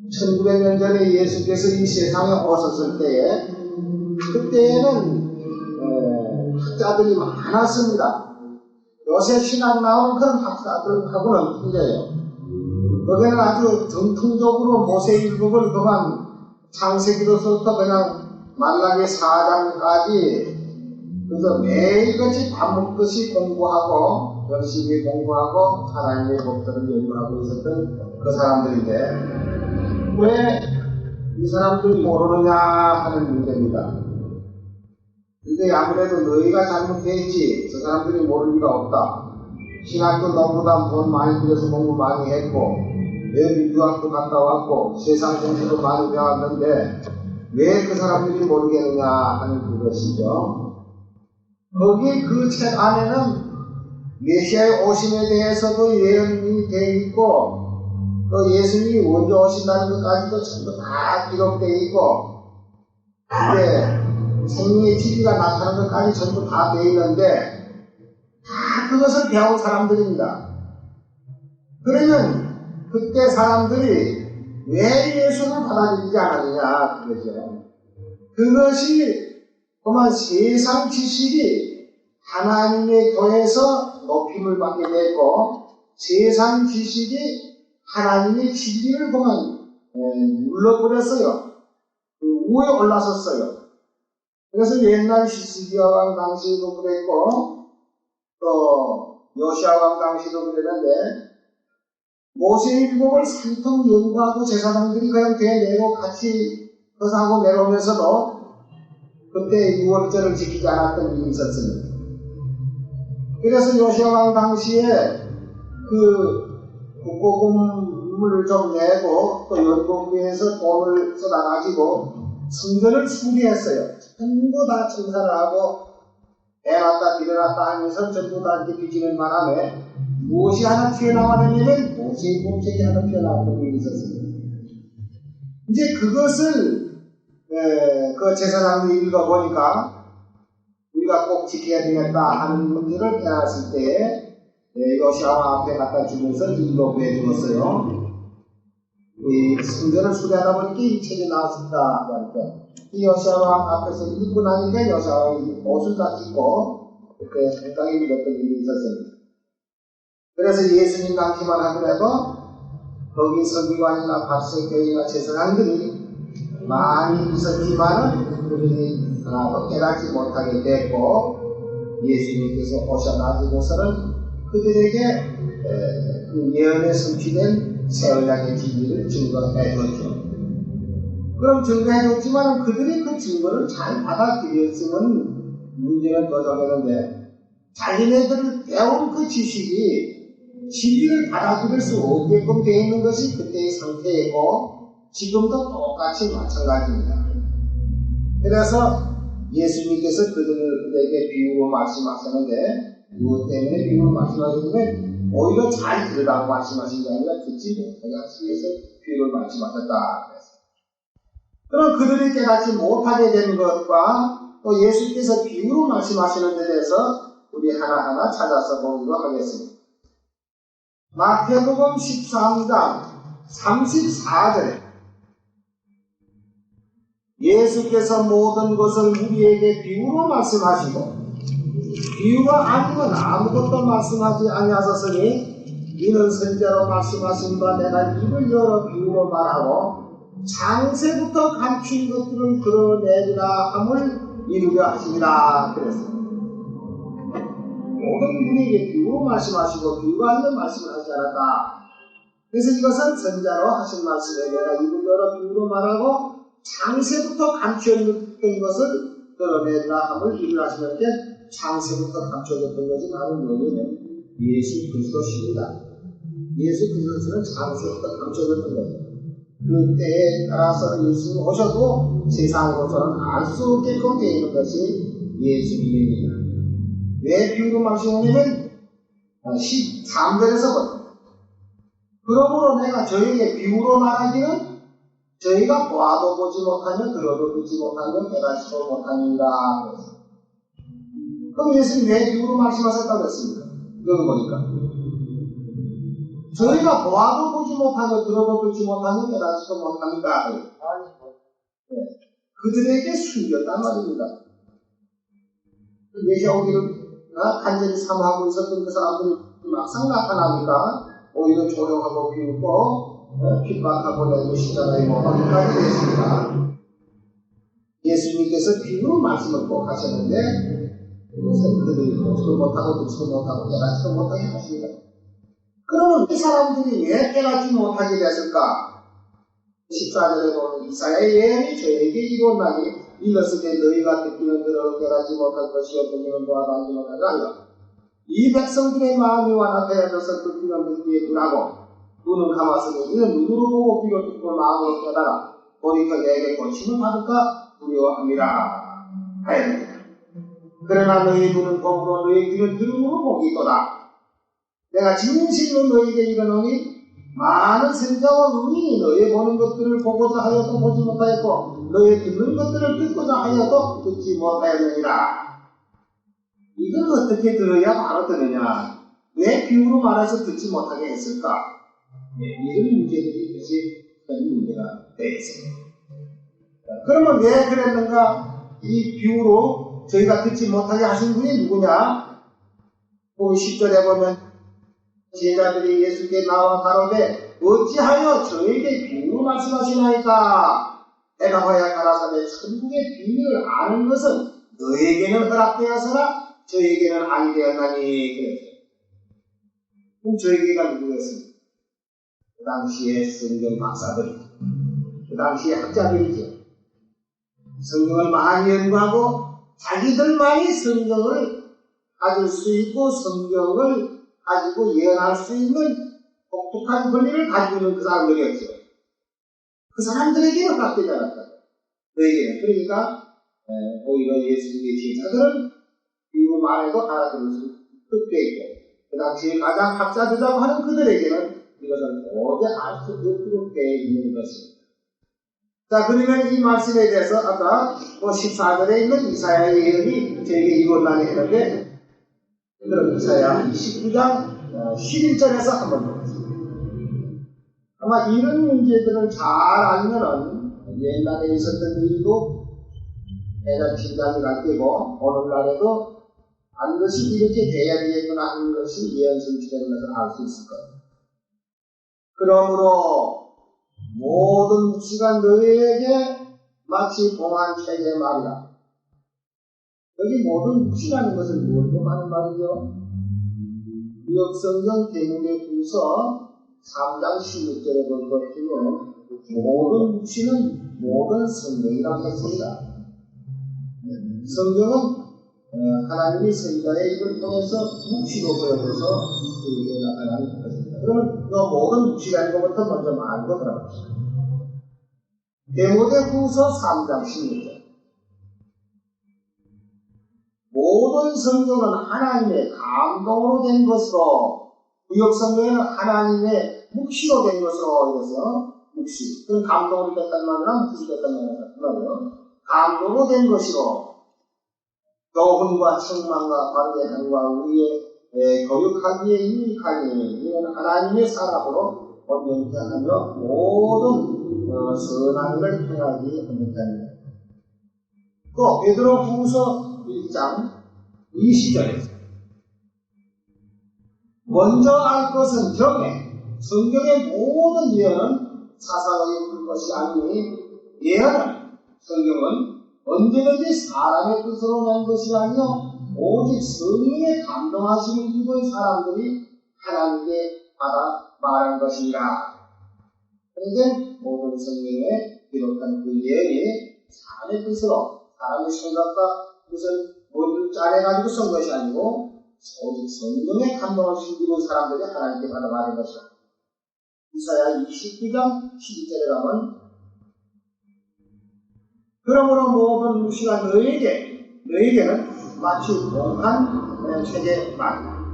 1900년 전에 예수께서 이 세상에 오셨을 때에 그때에는 학자들이 많았습니다. 요새 신학 나오는 그런 학자들하고는 틀려요. 거기는 아주 정통적으로 모세율법을 그만 창세기로서부터 그냥 말라기 4장까지 그래서 매일같이 밥 먹듯이 공부하고 열심히 공부하고 하나님의 법들을 연구하고 있었던 그 사람들인데 왜 이 사람들이 모르느냐 하는 문제입니다. 근데 아무래도 너희가 잘못했지 저 사람들이 모를 리가 없다. 신학도 너보다 돈 많이 들여서 공부 많이 했고 외국 유학도 갔다 왔고 세상 정보도 많이 배웠는데 왜 그 사람들이 모르겠느냐 하는 그것이죠. 거기 그 책 안에는 메시아의 오심에 대해서도 예언이 되어 있고 또 예수님이 언제 오신다는 것까지도 전부 다 기록되어 있고 이제 생명의 진리가 나타나는 것까지 전부 다 되어 있는데 다 그것을 배운 사람들입니다. 그러면 그때 사람들이 왜 예수를 받아들이지 않았느냐 그거죠. 그것이 그만 세상 지식이 하나님의 교회에서 높임을 받게 되고 세상 지식이 하나님의 진리를 그만 눌러버렸어요. 그 위에 올라섰어요. 그래서 옛날 히스기야 왕 당시에도 그랬고 또 요시야 왕 당시도 그랬는데 모세율법을 산통 연구하고 제사장들이 그냥 대내고 같이 거사하고 내려오면서도 그때 유월절을 지키지 않았던 일이 있었습니다. 그래서 요시야 왕 당시에 그 국고금을 좀 내고 또 연구비에서 돈을 쏟아가지고 성전을 수리했어요. 전부 다 청사를 하고 해놨다 빌어놨다 하면서 전부 다 이렇게 빚지는 바람에 무엇이 하나 튀어나와내면 모세의 법책이 하나 튀어나왔던 일이 있었습니다. 이제 그것을 그 제사장들이 읽어보니까 우리가 꼭 지켜야 되겠다 하는 문제를 깨달았을 때에 요시야 앞에 갖다 주면서 읽어보여 주었어요. 이 성전을 수리하다 보니까 이 책이 나왔습니다. 그러니까 이 요시야 앞에서 읽고 나니까 요시야 옷을 다 찢고 그때 상당히 믿었던 일이 있었습니다. 그래서 예수님 당시만 하더라도 거기 서기관이나 박사교회나 제사장들이 많이 있었지만은 그들이 하나도 깨닫지 못하게 됐고 예수님께서 오셔가지고서는 그들에게 그 예언에 성취된 세월량의 진리를 증거해줬죠. 그럼 증거해줬지만 그들이 그 증거를 잘 받아들였으면 문제는 더 적었는데 자기네들 배운 그 지식이 진리를 받아들일 수 없게끔 되어 있는 것이 그때의 상태이고 지금도 똑같이 마찬가지입니다. 그래서 예수님께서 그들에게 비유로 말씀하셨는데 무엇 때문에 비유로 말씀하셨는데 오히려 잘 들으라고 말씀하신 게 아니라 듣지 못하게 하시기 위해서 비유를 말씀하셨다. 그럼 그들이 깨닫지 못하게 된 것과 또 예수께서 비유로 말씀하시는 데 대해서 우리 하나하나 찾아서 보기로 하겠습니다. 마태복음 13장 34절에 예수께서 모든 것을 우리에게 비유로 말씀하시고 비유가 아니면 아무것도 말씀하지 아니하셨으니 이는 선자로 말씀하신 바 내가 입을 열어 비유로 말하고 창세부터 감춘 것들을 드러내리라 함을 이루려 하시니라 그랬습니다. 모든 분에게 비유로 말씀하시고 비유가 아니면 말씀을 하지 않았다. 그래서 이것은 선자로 하신 말씀에 내가 입을 열어 비유로 말하고 창세부터 감추어졌던 것을 드러내리라 함을 이루려 하시는데 창세부터 감춰졌던 것이 바로 뭐냐면 예수 그리스도십니다. 예수 그리스도는 창세부터 감춰졌던 거예요. 그 때에 따라서 예수님 오셔도 세상으로서는 알 수 없게끔 되어 있는 것이 예수님입니다. 왜 비유로 말씀하냐면 13절에서 보다 그러므로 내가 저희에게 비유로 말하기는 저희가 보아도 보지 못하며 들어도 듣지 못하며 깨닫지도 못하니라. 그럼 예수님 왜 비유로 말씀하셨다고 했습니까? 여기 보니까 저희가 보아도 보지 못하고 들어도 듣지 못하고 깨닫지도 못하니까 그들에게 숨겼단 말입니다. 메시아오기를 간절히 사모하고 있었던 그 사람들이 막상 나타나니까 오히려 조롱하고 비웃고 핍박하고 내고 십자가에 못 박기까지 됐습니다. 예수님께서 비유로 말씀을 꼭 하셨는데 그것은 그들이 보지도 못하고 듣지도 못하고 깨닫지도 못하게 하십니다. 그러면 이 사람들이 왜 깨닫지 못하게 됐을까? 14절에 보면 이사야의 예언이 저에게 이루어나니 이것을 너희가 듣기는 들어 깨닫지 못할 것이요 듣기는 보아도 알지 못하리라. 이 백성들의 마음이 완악해져서 듣기는 듣기에 둔하고 눈은 감았으니 이는 눈으로 보고 귀로 듣고 마음으로 깨달아 돌이켜 내게 고침을 받을까 두려워함이라 하였느니라. 그러나 너희 눈은 보고 너희 귀는 들음으로 보기도다. 내가 진실로 너희에게 이르노니 많은 선자와 의인이 너희 보는 것들을 보고자 하여도 보지 못하였고 너희 듣는 것들을 듣고자 하여도 듣지 못하였느니라. 이걸 어떻게 들어야 바로 듣느냐? 왜 비유로 말해서 듣지 못하게 했을까? 이런 문제들이 이것이 큰 문제가 되어 있습니다. 그러면 왜 그랬는가? 이 비유로 저희가 듣지 못하게 하신 분이 누구냐? 10절에 보면 제자들이 예수께 나와 가로되 어찌하여 저에게 비유로 말씀하시나이까? 대답하여 가라사대 천국의 비밀을 아는 것은 너에게는 허락되었으나 저에게는 아니 되었나니 그랬어요. 그럼 저에게가 누구였습니까? 그 당시에 성경 박사들이, 그 당시에 학자들이죠. 성경을 많이 연구하고 자기들만이 성경을 가질 수 있고 성경을 가지고 예언할 수 있는 독특한 권리를 가지고 있는 그 사람들이었죠. 그 사람들에게는 허락되지 않았다. 너에게는. 그러니까 오히려 예수님의 제자들은 비유로 말해도 알아들을 수 있게 있고 그 당시에 가장 학자들이라고 하는 그들에게는 이것을 도저히 알 수 없도록 되어 있는 것입니다. 자, 그러면 이 말씀에 대해서 아까 14절에 있는 이사야의 예언이 저에게 이루어나게 했는데 그럼 이사야 29장 11절에서 한번 보겠습니다. 아마 이런 문제들을 잘 알면은 옛날에 있었던 일도 대략 진단이 갈 때고 오늘날에도 반드시 이렇게 돼야 되겠구나 하는 것이 예언 성취되는 것을 알 수 있을 거예요. 그러므로 모든 묵시가 너희에게 마치 봉한 책의 말이다. 여기 모든 묵시라는 것은 무엇을 말하는 말이죠? 구역성경 대목의후서 3장 16절에 볼 것 같으면 모든 묵시는 모든 성경이라고 했습니다. 성경은 하나님이 선자의 입을 통해서 묵시로 보여줘서 우리에게 나타나는 것입니다. 그러면 이 모든 묵시라는 것부터 먼저 말고 들어갑시다. 디모데후서 3장 16절 모든 성경은 하나님의 감동으로 된 것으로 구역성경에는 하나님의 묵시로 된 것으로 이래서 묵시 그건 감동으로 됐단 말이나 묵시로 됐단 말이에요. 감동으로 된 것이로 교훈과 책망과 관계함과 우리의 교육하기에 유익하니 이는 하나님의 사람으로 온전케 하며 모든 선한 일을 행하기 합니다. 또 베드로후서 1장 20절에서 먼저 알 것은 경외 성경의 모든 예언은 사사가 엮을 것이 아니니 예언은 성경은 언제든지 사람의 뜻으로 낸 것이 아니요 오직 성령의 감동하심을 입은 사람들이 하나님께 받아 말한 것이라. 그런데 모든 성경에 기록한 그 예언이 사람의 뜻으로 사람의 생각과 뜻을 모두 짜내가지고 쓴 것이 아니고 오직 성령의 감동하심을 입은 사람들이 하나님께 받아 말한 것이라. 이사야 29장 12절에 가면 그러므로 모든 묵시가 너에게는 마치 봉한 책의 말이다.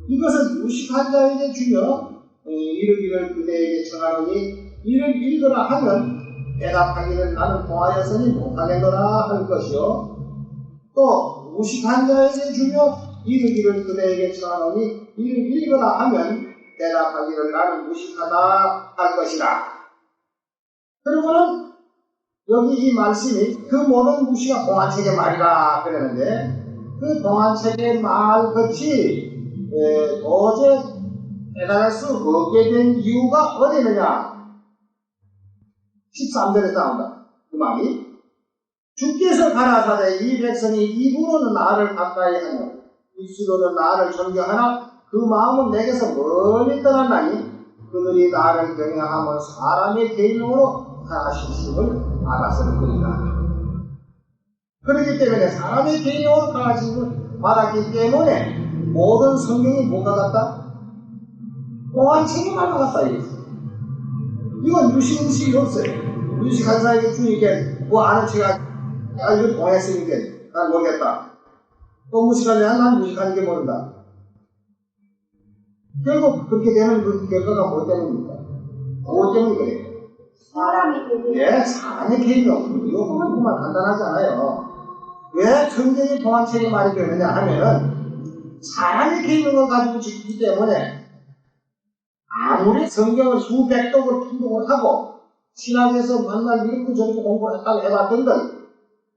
이것은 무식한 자에게 주며 이르기를 그대에게 전하노니 이를 읽으라 하면 대답하기는 나는 통하여서니 못하겠노라 할 것이요 또 무식한 자에게 주며 이르기를 그대에게 전하노니 이를 읽으라 하면 대답하기를 나는 무식하다 할 것이다. 그리고는 여기 이 말씀이 그 모든 무시가 동안책의 말이라 그러는데 그 동안책의 말같이 도저히 깨달을 수 없게 된 이유가 어디 있느냐? 13절에 나온다. 그 말이 주께서 가라사대 이 백성이 입으로는 나를 가까이 하며 입술로는 나를 존경하나 그 마음은 내게서 멀리 떠났나니 그들이 나를 경외하면 사람의 계명으로 가하심을 알았을 것이다. 그렇기 때문에 사람의 계명으로 가하심을 받았기 때문에 모든 성경이 뭐가 같다? 동안책에만 나갔다 이거지. 이건 유식무식이 없어요. 유식한 사람이 주니까 뭐 아는 체가 이거 동했으니까 난 모르겠다. 또 무식하면 난 무식하는 게 모른다. 결국 그렇게 되는 그 결과가 뭐 때문입니까? 뭐 때문에 그래요? 사람의 계명. 예, 사람의 계명. 이거 보면 정말 간단하지 않아요. 왜 성경이 동안책의 말이 되느냐 하면은 사람의 계명을 가지고 짓기 때문에 아무리 성경을 수백 독을 통독을 하고 신학에서 만날 이렇게 저렇게 공부를 했다고 해봤던들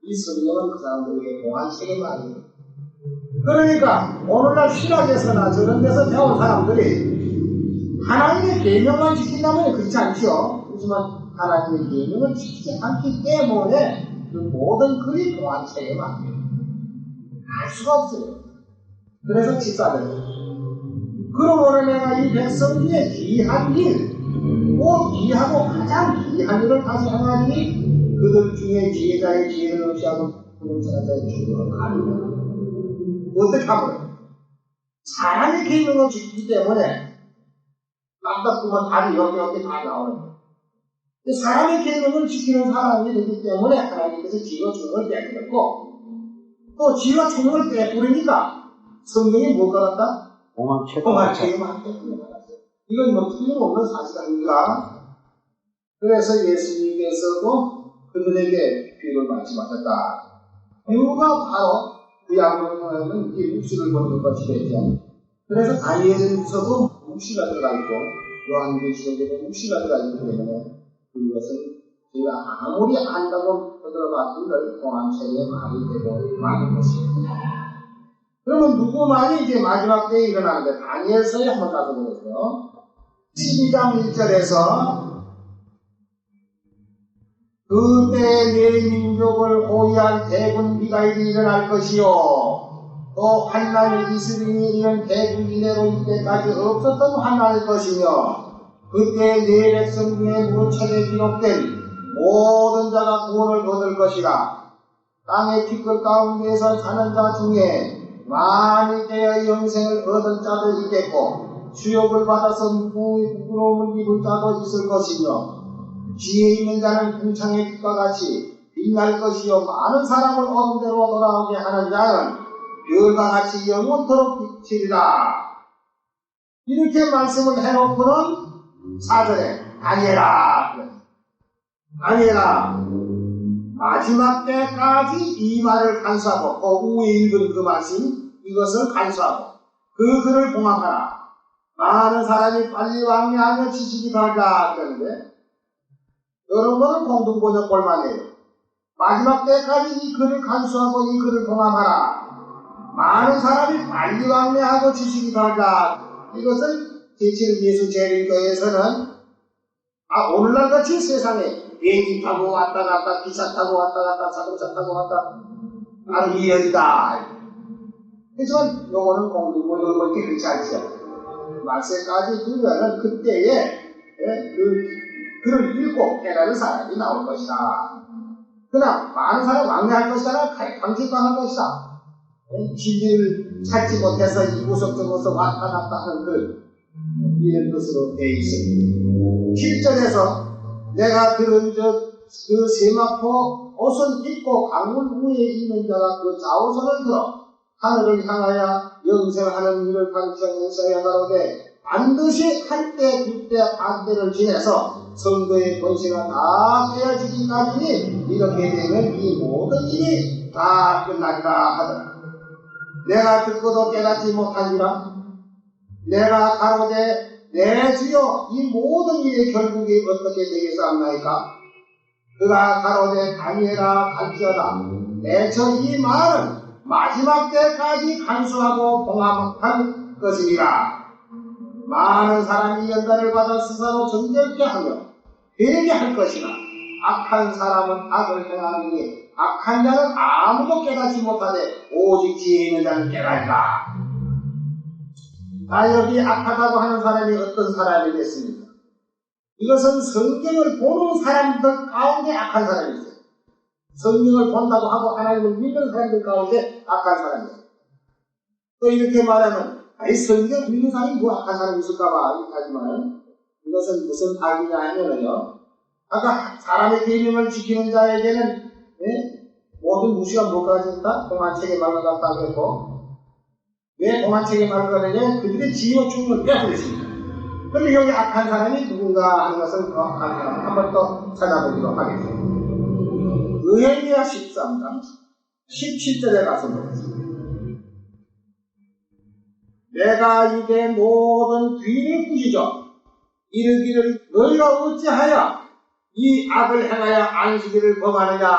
이 성경은 그 사람들에게 동안책의 말이에요. 그러니까 오늘날 신학에서나 저런 데서 배운 사람들이 하나님의 계명만 지킨다면 그렇지 않죠. 하지만 하나님의 계명을 지키지 않기 때문에 그 모든 글이 동안책의 말이에요. 알 수가 없어요. 그래서 집사들 그러므로 내가 이 백성 중에 귀한 일, 꼭 귀하고 가장 귀한 일을 다시 행하니 그들 중에 지혜자의 지혜를 없이 하고 불능자의 주님을 아니라 어떻게 하면 사람의 계명을 지키기 때문에 깜빡하면 답이 여기 다 나오는 거예요. 사람의 계명을 지키는 사람이 되기 때문에 하나님께서 지혜와 총명을 빼버렸고 또 지혜와 총명을 빼버리니까 성경이 뭐가 같다? 동안책에만 빼버렸어요. 이건 뭐 틀림없는 사실 아닙니까? 그래서 예수님께서도 그들에게 비유를 말씀하셨다. 비유가 바로 그 양으로는 이게 묵시를 보는 것이 되죠. 그래서 다니엘서도 묵시가 들어가 있고 요한계시록에도 묵시가 들어가 있기 때문에 그것은 저희가 아무리 안다고 들어봤던 동안책의 말이 되고 많은 것입니다. 그러면 누구 말이 이제 마지막 때에 일어나는데 다니엘서에 한번 가서 보세요. 12장 1절에서 그때 내 민족을 호위할 대군 미가엘이 일어날 것이요 또 환난이 이스라엘이 이런 대군 이내로 이때까지 없었던 환난일 것이며 그때 내 백성 중에 문책에 기록된 모든 자가 구원을 얻을 것이라. 땅의 티끌 가운데에서 사는 자 중에 많이 되어 영생을 얻은 자도 있겠고 수욕을 받아서 부끄러움을 입을 자도 있을 것이며 지혜 있는 자는 궁창의 빛과 같이 빛날 것이요 많은 사람을 어둠대로 돌아오게 하는 자는 별과 같이 영원토록 빛이리라. 이렇게 말씀을 해놓고는 4절에 다니엘아 마지막 때까지 이 말을 간수하고 그 위에 읽은 그 말씀 이것을 간수하고 그 글을 봉합하라. 많은 사람이 빨리 왕래하며 지식이 달다 그러는데 여러분은 공동번역 볼만해요. 마지막 때까지 이 글을 간수하고 이 글을 봉합하라. 많은 사람이 빨리 왕래하고 지식이 달다. 이것을 제7 예수 재림교회에서는 오늘날 같이 세상에 비행기 타고 왔다 갔다 기차 타고 왔다 갔다 자동차 타고 왔다 아주 이연이다. 하지만 요거는 공동번역을 그렇지 않죠. 말세까지 두면은 그때에 그 글을 읽고 깨달은 사람이 나올 것이다. 그러나 많은 사람이 왕래할 것이다. 강직당할 것이다. 진리를 찾지 못해서 이구석 저구석 왔다 갔다 하는 글 이런 것으로 되어 있습니다. 7절에서 내가 들은 그 세마포 옷을 입고 강물 위에 있는 자가 그 좌우선을 들어 하늘을 향하여 영생하는 일을 간청해서야 가로되 반드시 할 때 그때 반대를 지내서 성도의 권세가 다 빼어지기까지니 이렇게 되면 이 모든 일이 다 끝나리라 하더라. 내가 듣고도 깨닫지 못하니라. 내가 가로되 내 주여 이 모든 일의 결국이 어떻게 되겠사옵나이까? 그가 가로되 다니엘아 갈지어다. 대처 이 말은 마지막 때까지 간수하고 봉합할 것이니라. 많은 사람이 연단을 받아 스스로 정결케 하며 회개할 것이나 악한 사람은 악을 행하느니 악한 자는 아무도 깨닫지 못하되 오직 지혜 있는 자는 깨달으라. 여기 악하다고 하는 사람이 어떤 사람이겠습니까? 이것은 성경을 보는 사람들 가운데 악한 사람이 있어요. 성경을 본다고 하고 하나님을 믿는 사람들 가운데 악한 사람이 있어요. 또 이렇게 말하면 성경 믿는 사람이 뭐 악한 사람이 있을까봐 이렇게 하지만 이것은 무슨 악이냐 하면은요, 아까 사람의 계명을 지키는 자에게는 모든 무시가 뭐가 된다? 공안책에 말라갔다고 했고, 왜 공안책에 말라가느냐? 그들의 지혜와 충분을 빼앗겼습니다. 그런데 여기 악한 사람이 누군가 하는 것을 그 악한 사람을 한 번 더 찾아보도록 하겠습니다. 느헤미야 13장 17절에 가서 보겠습니다. 내가 이게 모든 뒤를 부시죠. 이르기를 너희가 어찌하여 이 악을 행하여 안식일을 범하느냐.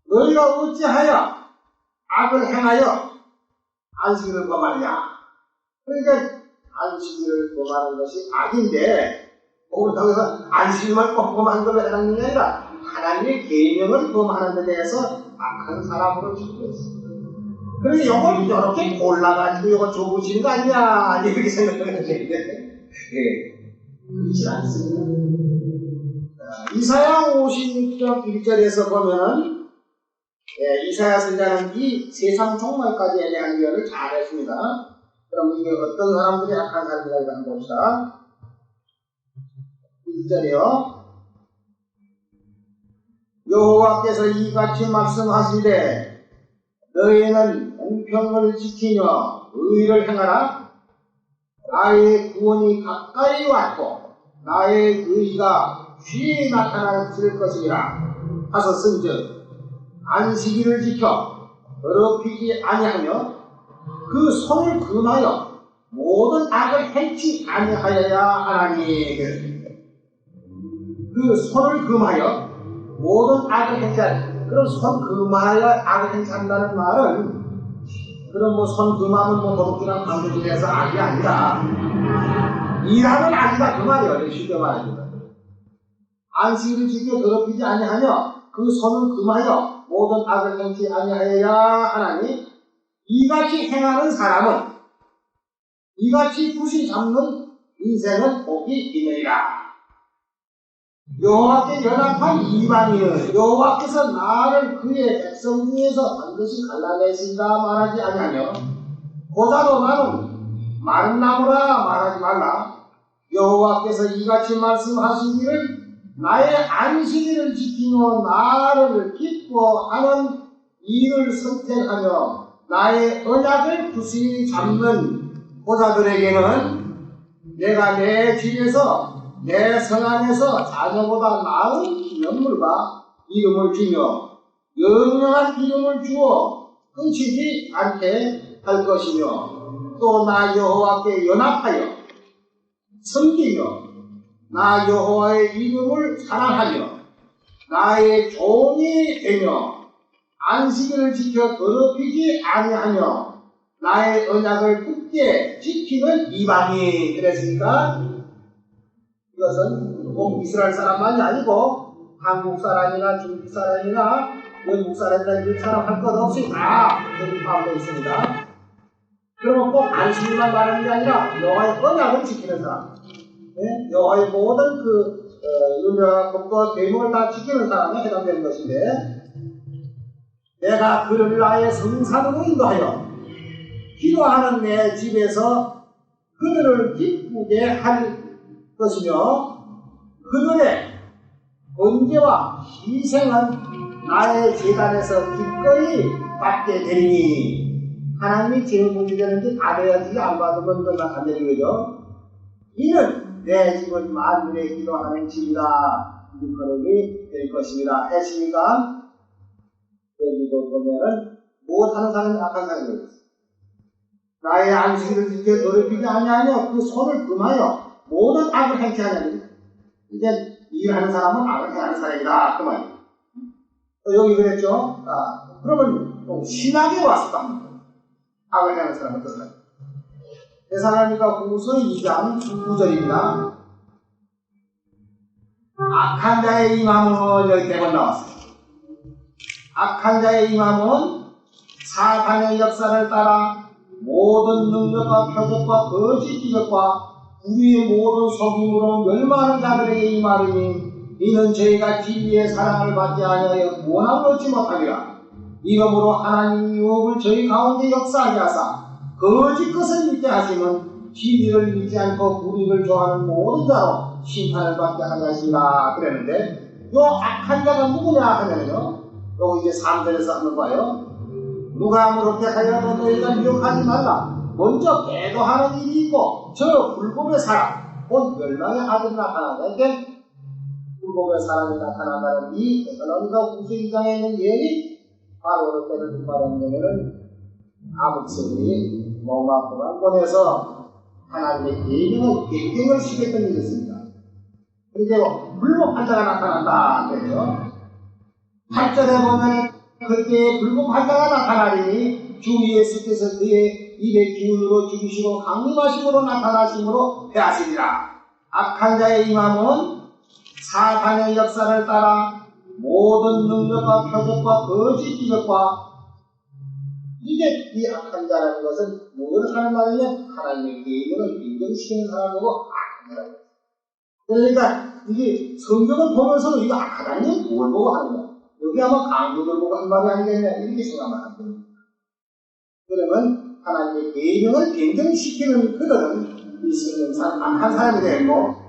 너희가 어찌하여 악을 행하여 안식일을 범하느냐. 그러니까 안식일을 범하는 것이 악인데 그렇다고 해서 안식일만 꼭 범하는 걸로 해당되는 게 아니라 하나님의 계명을 범하는 데 대해서 악한 사람으로 짓고 있습니다. 그래서 이걸 이렇게 골라가지고 이거 좁으시는 거 아니냐 이렇게 생각을 했는데 그렇지 않습니다. 이사야 56장 1절에서 보면은 이사야 선자는 이 세상 종말까지에 대한 예언을 잘했습니다. 그럼 이게 어떤 사람들이 악한 사람들인가 한번 봅시다. 1절이요. 여호와께서 이같이 말씀하시되 너희는 공평을 지키며 의를 행하라. 나의 구원이 가까이 왔고 나의 의가 쉬이 나타났을 것이라 하서 쓴즉 안식일을 지켜 더럽히지 아니하며 그 손을 금하여 모든 악을 행치 아니하여야 하나니. 그 손을 금하여 모든 악을 행치 아니하여. 그럼 손 금하여 악을 행치한다는 말은 그럼 뭐 손 금하면 뭐 도둑질이랑 강도질해서 악이 아니라 일하는 악이다 그 말이에요. 쉽게 말합니다. 안식일을 지켜 더럽히지 아니하며 그 손을 금하여 모든 악을 행치 아니하여야 하나니 이같이 행하는 사람은 이같이 굿이 잡는 인생은 복이 있느니라. 여호와께 연합한 이방인은 여호와께서 나를 그의 백성 중에서 반드시 갈라내신다 말하지 아니하며 고자도 나는 마른 나무라 말하지 말라. 여호와께서 이같이 말씀하시기를 나의 안식일을 지키며 나를 기뻐하는 일을 선택하며 나의 언약을 굳이 잡는 고자들에게는 내가 내 집에서 내 성 안에서 자녀보다 나은 기념물과 이름을 주며 영영한 이름을 주어 끊치지 않게 할 것이며 또 나 여호와께 연합하여 섬기며 나 여호와의 이름을 사랑하며 나의 종이 되며 안식일을 지켜 더럽히지 아니하며 나의 언약을 굳게 지키는 이방인. 그랬으니까 이것은 꼭 이스라엘 사람만이 아니고 한국 사람이나 중국 사람이나 영국 사람이나 미국 사람 할 것 없이 다 여기 포함되어 있습니다. 그러면 꼭 안식일만 말하는 게 아니라 여호와의 언약을 지키는 사람, 여호와의 모든 유명한 법과 계명을 다 지키는 사람에 해당되는 것인데, 내가 그를 나의 성산으로 인도하여 기도하는 내 집에서 그들을 기쁘게 할 것이며 그들의 번제와 희생은 나의 제단에서 기꺼이 받게 되리니. 하나님이 제일 문제 되는데 받아야지 안 받으면 안 되는 거죠. 이는 내 집은 만민의 기도하는 집이다. 일컬음이 될 것입니다. 했으니까 여기도 보면은 못하는 사람이 악한 사람이 있어요. 나의 안식일을 지켜 더럽히지 아니하며 그 손을 금하여 모든 악을 행치 하냐니 이제 일하는 사람은 악을 행하는 사람이다 그 말이에요. 여기 그랬죠. 그러면 신학에 왔었다. 악을 행하는 사람은 어떤 사람? 데살로니가 후서 2장 9절입니다. 악한 자의 임함은 여기 대번 나왔어요. 악한 자의 임함은 사탄의 역사를 따라 모든 능력과 표적과 거짓 기적과 우리의 모든 속임으로 멸망하는 자들에게 임하리니 이는 저희가 진리의 사랑을 받지 아니하여 원함을 얻지 못하리라. 이러므로 하나님이 유혹을 저희 가운데 역사하게 하사 거짓 것을 믿게 하시면 진리를 믿지 않고 불의를 좋아하는 모든 자로 심판을 받게 하게 하시라 그랬는데 요 악한 자가 누구냐 하면요 요거 이제 3절에서 한번 봐요. 누가 그렇게 하여도 너희가 미혹하지 말라. 먼저 배도하는 일이 있고 저 불법의 사람 곧 멸망의 아들 나타나다. 이렇게 불법의 사람이 나타난다는 이 데살로니가 후서 2장에 있는 예언이 바로 그때는 말하는 아무튼 몸만큼만 꺼내서 하나님의 계명을 변경을 시켰던 일이었습니다. 그리고 불법한 자가 나타난다 그랬죠. 8절에 보면 그때 불법한 자가 나타나리니 주 예수께서 그의 입의 기운으로 죽이시고 강림하심으로 나타나심으로 패하시리라. 악한 자의 임함은 사탄의 역사를 따라 모든 능력과 표적과 거짓 기적과 이게 이 악한 자라는 것은 무엇을 하는 말이냐? 하나님의 계명을 변경시키는 사람이고 악한 자라는 거예요. 그러니까 이게 성경을 보면서도 이거 악하다니 뭘 보고 하는 거야? 여기 아마 강도들 보고 한 말이 아니겠냐 이렇게 생각만 안 됩니다. 그러면 하나님의 계명을 변경시키는 그들은 이 성경 사람 악한 사람이 되고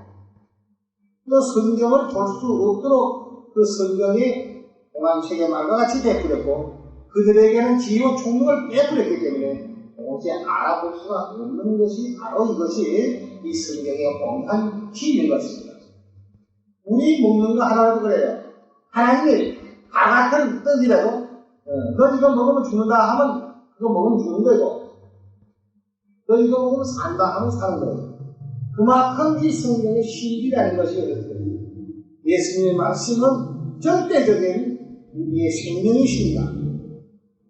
또 성경을 볼 수 없도록 그 성경이 공항책의 말과 같이 베풀었고 그들에게는 지혜와 총명을 베풀었기 때문에 도저히 알아볼 수가 없는 것이 바로 이것이 이 성경의 공한 힘인 것입니다. 우리 먹는 거 하나라도 그래요. 하나님이 다 같은 떡이라도 너 이거 먹으면 죽는다 하면 그거 먹으면 죽는 거고 너 이거 먹으면 산다 하면 사는 거예요. 그만큼 이 성경의 신비라는 것이 그렇습니다. 예수님의 말씀은 절대적인 우리의 생명이십니다.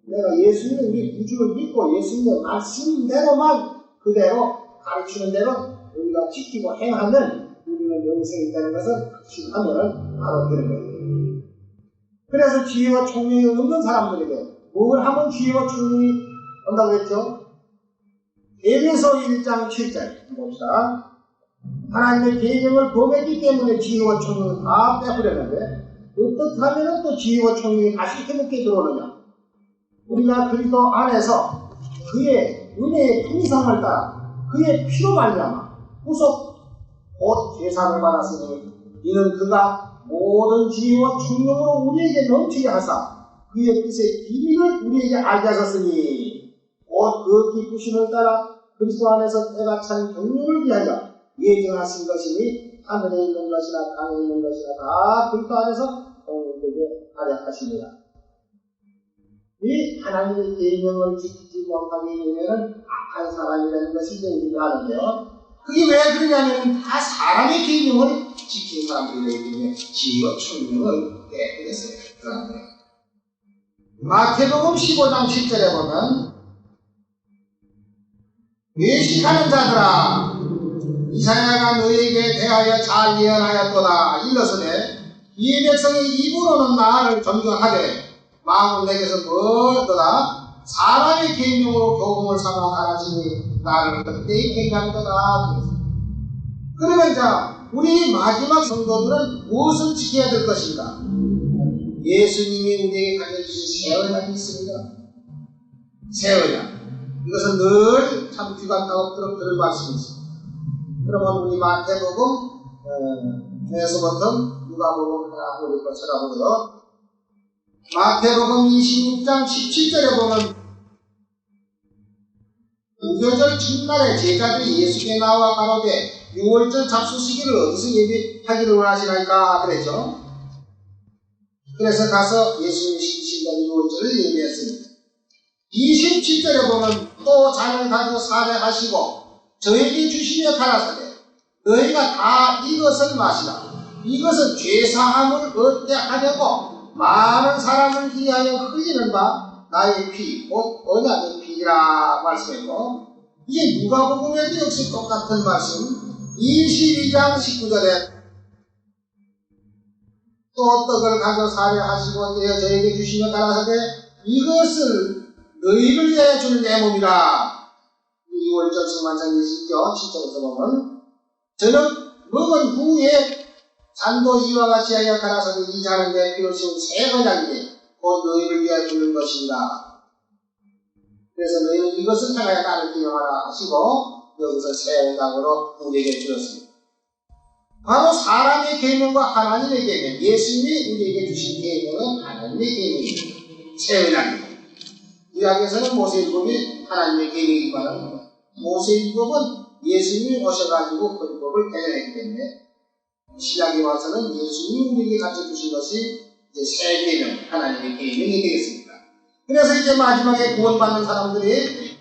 내가 예수님의 우리 구주를 믿고 예수님의 말씀대로만 그대로 가르치는 대로 우리가 지키고 행하면 우리는 영생이 있다는 것을 확신하면 바로 되는 거예요. 그래서 지혜와 총명이 없는 사람들에게 뭘 하면 지혜와 총명이 온다고 했죠? 에베소 1장 7절 봅시다. 하나님의 계명을 범했기 때문에 지혜와 총명을 다 빼버렸는데 어떻게 하면 또 지혜와 총명이 다시 회복해 들어오느냐? 우리가 그리스도 안에서 그의 은혜의 풍성을 따라 그의 피로 말미암아 구속 곧 제사를 받았으니 이는 그가 모든 지혜와 총명으로 우리에게 넘치게 하사 그의 뜻의 비밀을 우리에게 알게 하셨으니 곧 그 기쁘심을 따라 그리스도 안에서 때가 찬 경륜을 위하여 예정하신 것이니 하늘에 있는 것이나 땅에 있는 것이나 다 그리스도 안에서 동일되게 하려 하십니다. 이 하나님의 계명을 지키지 못하게 되면 악한 사람이라는 것이 이제 우리가 아는데요. 그게 왜 그러냐면 다 사람의 계명을 지키는 사람들이기 때문에 지혜와 총명을 빼앗겼어요. 그런데 마태복음 15장 10절에 보면 외식하는 자들아 이사야가 너에게 대하여 잘 예언하였도다. 일러서되 이 백성이 입으로는 나를 존경하되 마음은 내게서 멀더라. 사람의 계명으로 교훈을 삼아 가르치니 나를 헛되이 팽개하도다. 그러면 자 우리 마지막 성도들은 무엇을 지켜야 될 것인가? 예수님이 우리에게 가르쳐주신 새 언약이 있습니다. 새 언약. 이것은 늘 참 귀가 따갑도록 들을 말씀이 있습니다. 그러면 우리 마태복음 에서부터 누가복음 하나 우리 거 찾아보고요. 마태복음 26장 17절에 보면 무교절 첫날에 제자들이 예수께 나와 가로되 6월절 잡수시기를 어디서 예비하기를 원하시나이까 그랬죠. 그래서 가서 예수님이 시키신다는 6월절을 예비했습니다. 27절에 보면 또 잔을 가지고 사례하시고 저에게 주시며 가라사대 너희가 다 이것을 마시라. 이것은 죄사함을 얻게 하려고 많은 사람을 위하여 흘리는 바 나의 피, 곧 언약의 피라 말씀했고, 이제 누가복음에도 역시 똑같은 말씀 22장 19절에 또 떡을 가져 사례하시고 떼어 저에게 주시며 가라사대 이것을 너희를 위하여 주는 내 몸이라. 2월절 성만찬 예식죠. 7절에서 보면 저는 먹은 후에 잔도 이와 같이 하여 가라사대 이 잔은 내 피로 세운 새 언약이니 곧 너희를 위하여 주는 것이니라. 그래서 너희는 이것을 향하여 나를 기념하라 하시고 여기서 새 언약으로 우리에게 주셨습니다. 바로 사람의 계명과 하나님의 계명, 예수님이 우리에게 주신 계명은 하나님의 계명입니다. 새 언약입니다. 구약에서는 모세율법이 하나님의 계명이지만 모세율법은 예수님이 오셔가지고 헌법을 개정했기 때문에 신약에 와서는 예수님이 우리에게 가르쳐주신 것이 이제 새 계명, 하나님의 계명이 되겠습니다. 그래서 이제 마지막에 구원받는 사람들이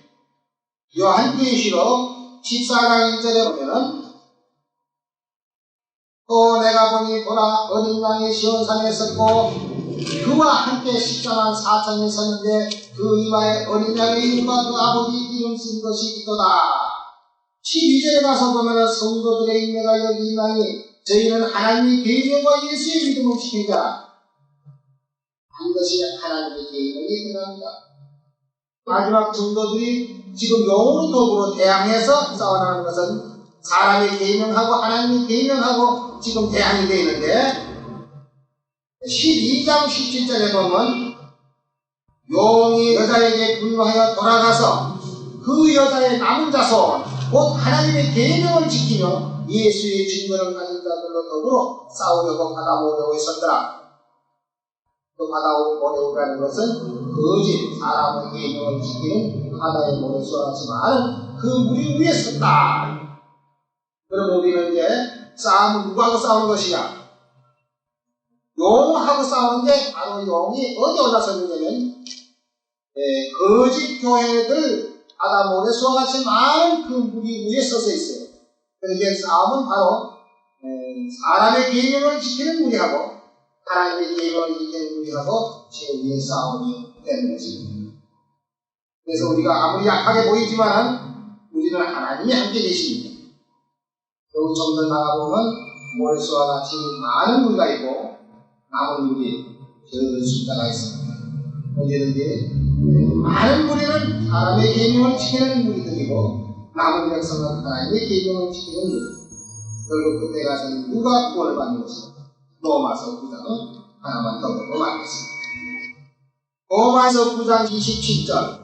요한계시록 14장 1절에 보면은 또 내가 보니 보라 어린 양이 시온산에 섰고 그와 함께 14만 4천이 섰는데 그 이마에 어린 양의 이름과 그 아버지 이름 쓴 것이 있도다. 12절에 가서 보면 성도들의 인내가 여기 있나니 저희는 하나님의 계명과 예수의 믿음을 지킨 자라. 반드시 하나님의 계명이 드러납니다. 마지막 성도들이 지금 영으로 도구로 대항해서 싸워나가는 것은 사람의 계명하고 하나님의 계명하고 지금 대항이 되어 있는데 12장 17절에 보면 용이 여자에게 분노하여 돌아가서 그 여자의 남은 자손 곧 하나님의 계명을 지키며 예수의 증거를 가진 자들로 더불어 싸우려고 받아모으려고 있었더라. 그 받아모으려는 것은 거짓 사람의 계명을 지키는 하나의 모래수와 같지만 그 무리 위에 섰다. 그럼 우리는 이제 싸움은 누구하고 싸우는 것이냐? 용하고 싸우는데 바로 용이 어디 올라섰느냐면 거짓 교회들 아다모레수와 같이 많은 그 무리 위에 서서 있어요. 그러니까 싸움은 바로 사람의 계명을 지키는 무리하고 하나님의 계명을 지키는 무리하고 제2의 싸움이 되는 것입니다. 그래서 우리가 아무리 약하게 보이지만 우리는 하나님이 함께 계십니다. 여기 좀 더 나가보면 모래수와 같이 많은 무리가 있고 남은 무리 저 숫자가 있습니다. 언제든지 많은 무리는 사람의 계명을 지키는 무리들이고 남은 백성은 하나님의 계명을 지키는 무리. 결국 그때 가서는 누가 구원을 받는 것인가? 로마서 9장은 하나만 더 보고 말겠습니다. 로마서 9장 27절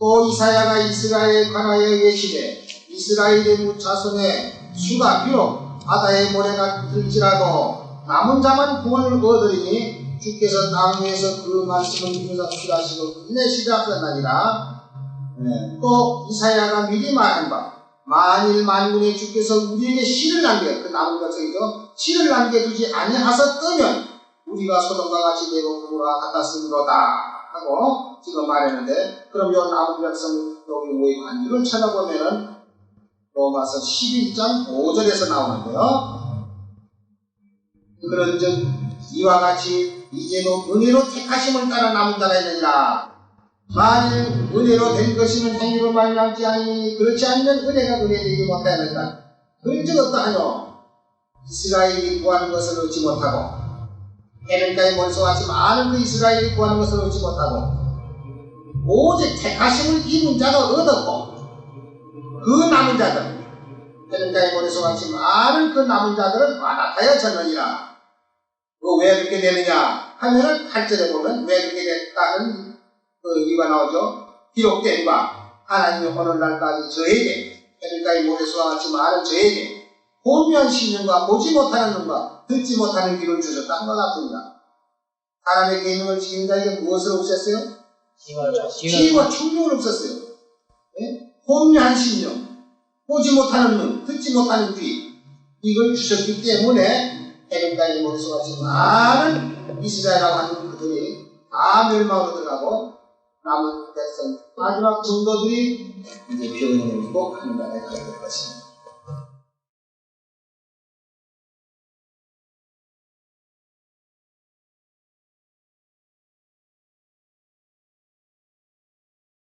또 이사야가 이스라엘에 관하여 예시되 이스라엘의 자손의 수가 비록 바다의 모래가 들지라도 남은 자만 구원을 얻으리니 주께서 땅 위에서 그 말씀을 이루시고 끝내시라 하셨나니라. 또 이사야가 미리 말한 바 만일 만군의 주께서 우리에게 씨를 남겨 그 남은 백성이죠. 씨를 남겨두지 아니하사 뜨면 우리가 소돔과 같이 되고 그와 같았으리로다 하고 지금 말했는데 그럼 이 남은 백성 여기 모의 관주를 찾아보면은 로마서 11장 5절에서 나오는데요. 그런즉 이와 같이 이제도 은혜로 택하심을 따라 남은 자가 있느니라. 만일 은혜로 된 것이면 행위로 말미암지 아니니 그렇지 않으면 은혜가 은혜되지 못하였다. 그런즉 어떠하뇨? 이스라엘이 구하는 것을 얻지 못하고 해변가에 몰수하지 많은 그 이스라엘이 구하는 것을 얻지 못하고 오직 택하심을 입은 자가 얻었고 그 남은 자들 해변가에 몰수하지 많은 그 남은 자들은 완악하여 졌느니라. 왜 그렇게 되느냐 하면은 8절에 보면 왜 그렇게 됐다는 그 이유가 나오죠. 기록된 바 하나님이 오늘날까지 저에게 해변가에 모래수와 같이 많은 저에게 보면 신령과 보지 못하는 눈과 듣지 못하는 귀를 주셨다는 것 같습니다. 사람의 계명을 지키는 자에게 무엇을 없앴어요? 지혜와 충격을 없었어요. 혼미한 신령, 보지 못하는 눈, 듣지 못하는 귀 이걸 주셨기 때문에 해변가에 모래수와 같이 많은 이스라엘이라고 하는 그들이 다 멸망으로 들어가고 남은 백성 마지막 성도들이 이제 병을 이고 하나님의 나라에 가게 될 것입니다.